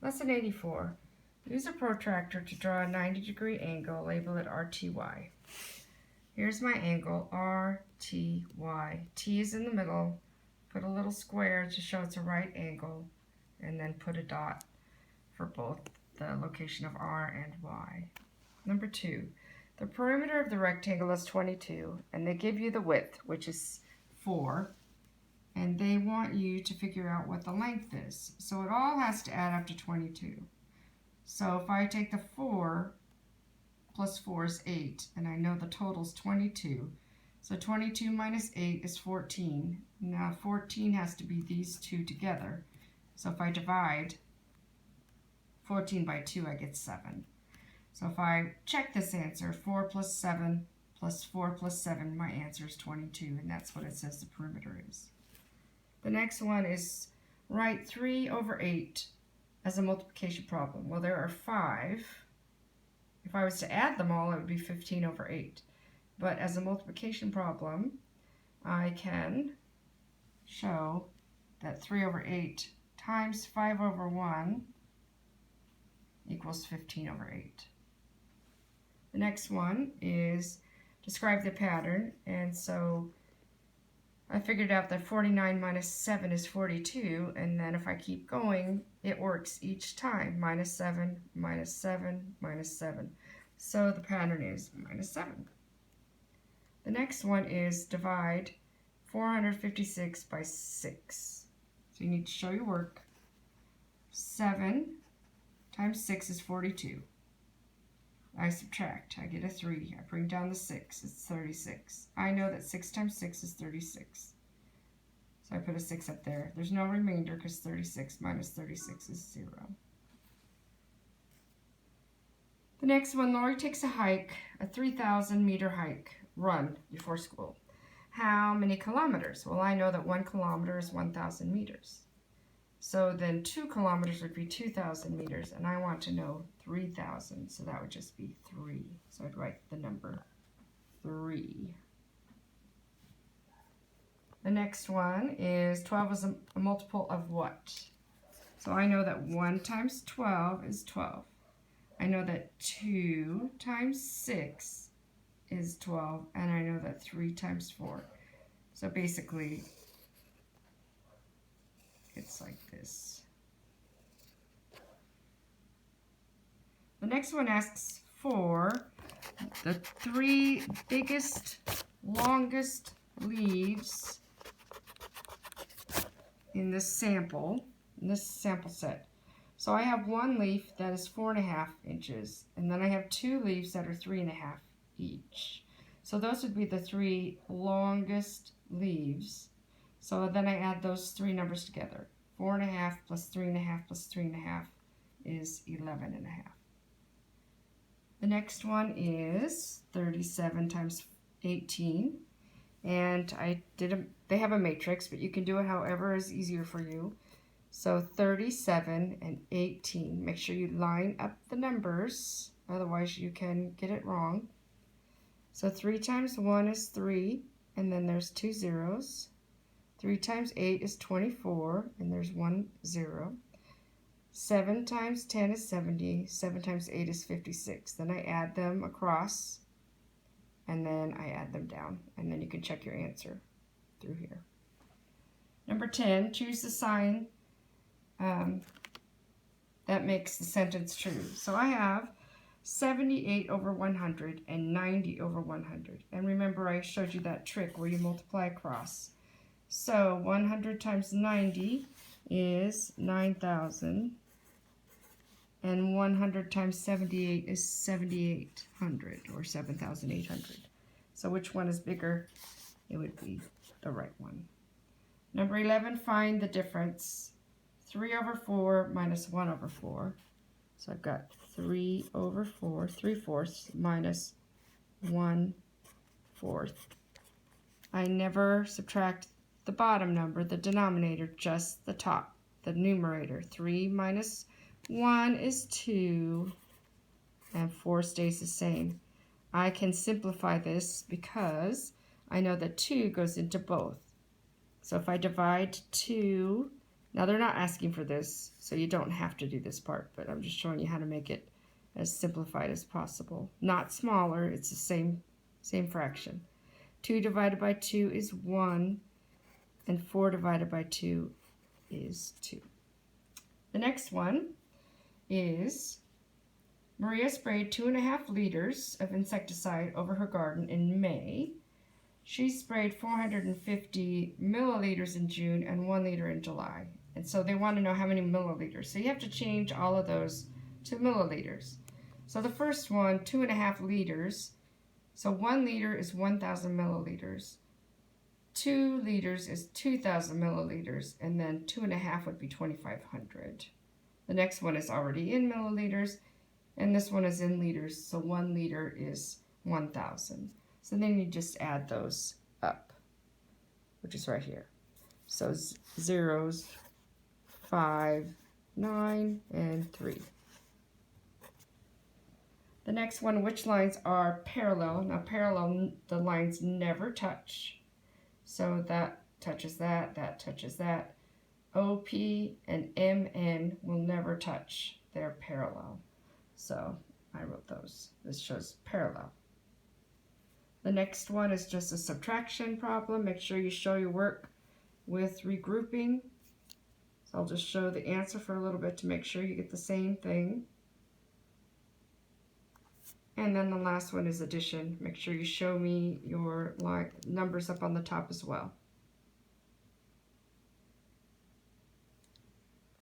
Lesson 84. Use a protractor to draw a 90-degree angle. Label it RTY. Here's my angle, RTY. T is in the middle. Put a little square to show it's a right angle, and then put a dot for both the location of R and Y. Number 2. The perimeter of the rectangle is 22, and they give you the width, which is 4, and they want you to figure out what the length is. So it all has to add up to 22. So if I take the 4 plus 4 is 8, and I know the total is 22. So 22 minus 8 is 14. Now 14 has to be these two together. So if I divide 14 by 2, I get 7. So if I check this answer, 4 plus 7 plus 4 plus 7, my answer is 22, and that's what it says the perimeter is. The next one is write 3 over 8 as a multiplication problem. Well, there are 5. If I was to add them all, it would be 15 over 8. But as a multiplication problem, I can show that 3 over 8 times 5 over 1 equals 15 over 8. The next one is describe the pattern, and so I figured out that 49 minus 7 is 42, and then if I keep going, it works each time. Minus 7, minus 7, minus 7. So the pattern is minus 7. The next one is divide 456 by 6. So you need to show your work. 7 times 6 is 42. I subtract, I get a 3, I bring down the 6, it's 36. I know that 6 times 6 is 36. So I put a 6 up there. There's no remainder because 36 minus 36 is 0. The next one, Lori takes a hike, a 3,000 meter hike, run before school. How many kilometers? Well, I know that 1 kilometer is 1,000 meters. So then 2 kilometers would be 2,000 meters, and I want to know 3,000, so that would just be 3. So I'd write the number 3. The next one is 12 is a multiple of what? So I know that 1 times 12 is 12. I know that 2 times 6 is 12, and I know that 3 times 4. So basically, it's like this. The next one asks for the 3 biggest, longest leaves in this sample set. So I have one leaf that is 4.5 inches, and then I have 2 leaves that are 3.5 each. So those would be the 3 longest leaves. So then I add those 3 numbers together. 4.5 plus 3.5 plus 3.5 is 11.5. The next one is 37 times 18. And they have a matrix, but you can do it however is easier for you. So 37 and 18. Make sure you line up the numbers, otherwise you can get it wrong. So 3 times 1 is 3, and then there's 2 zeros. 3 times 8 is 24, and there's 1 0. 7 times 10 is 70. 7 times 8 is 56. Then I add them across, and then I add them down, and then you can check your answer through here. Number 10, choose the sign that makes the sentence true. So I have 78 over 100 and 90 over 100. And remember, I showed you that trick where you multiply across. So 100 times 90 is 9,000. And 100 times 78 is 7,800 or 7,800. So which one is bigger? It would be the right one. Number 11, find the difference. 3 over 4 minus 1 over 4. So I've got 3 over 4, 3/4 minus 1/4. I never subtract the bottom number, the denominator, just the top, the numerator. 3 minus 1 is 2, and 4 stays the same. I can simplify this because I know that 2 goes into both. So if I divide 2 Now they're not asking for this, so you don't have to do this part, but I'm just showing you how to make it as simplified as possible. Not smaller, it's the same fraction. 2 divided by 2 is 1, and 4 divided by 2 is 2. The next one is Maria sprayed 2.5 liters of insecticide over her garden in May. She sprayed 450 milliliters in June and 1 liter in July. And so they want to know how many milliliters. So you have to change all of those to milliliters. So the first one, 2.5 liters. So 1 liter is 1,000 milliliters. 2 liters is 2,000 milliliters. And then 2.5 would be 2,500. The next one is already in milliliters. And this one is in liters. So 1 liter is 1,000. So then you just add those up, which is right here. So zeros, 5, 9, and 3. The next one, which lines are parallel? Now parallel, the lines never touch. So that touches that, that touches that. OP and MN will never touch. They're parallel. So I wrote those. This shows parallel. The next one is just a subtraction problem. Make sure you show your work with regrouping. So I'll just show the answer for a little bit to make sure you get the same thing. And then the last one is addition. Make sure you show me your numbers up on the top as well.